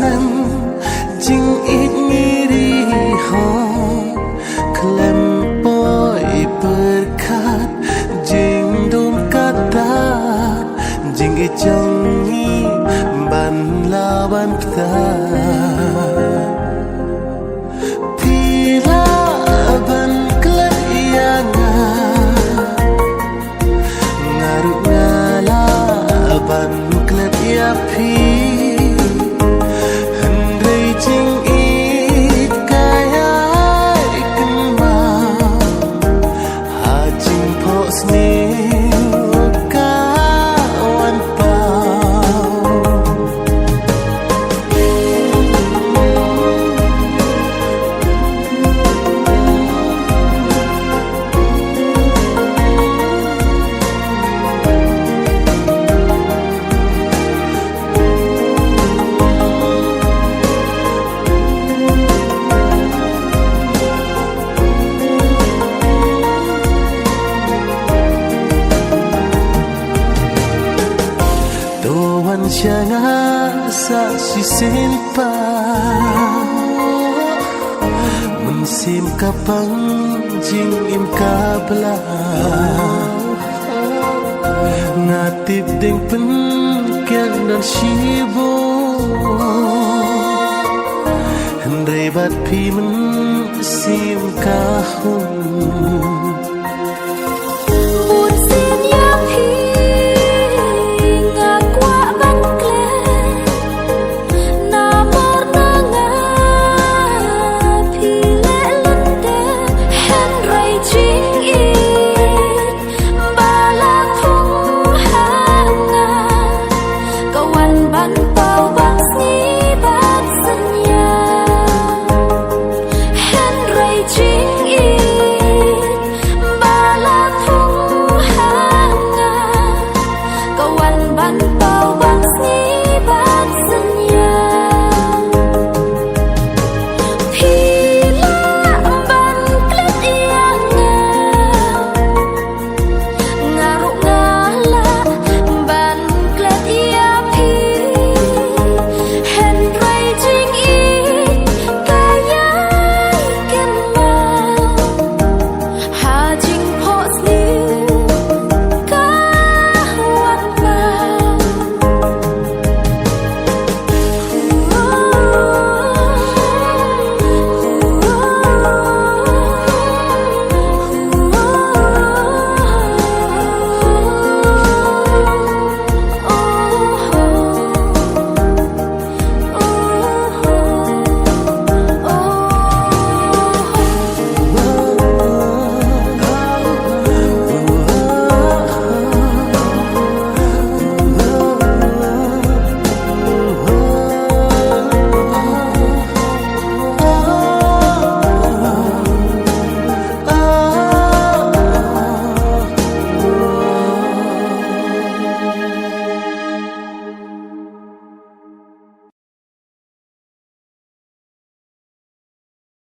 nan jing ít nghi đi ho klem boy berkat jing dum kata jing ijangi ban lawan kita bila ban kelayangan ngaruk ngala ban klep ya pi hendai jing it kaya ikembang hajing pos ni kawan pau Jangan saksi simpa Mensim kapang jing im kabla Ngatip ding pen kian dan shibo Hendai bat pi men sim kahun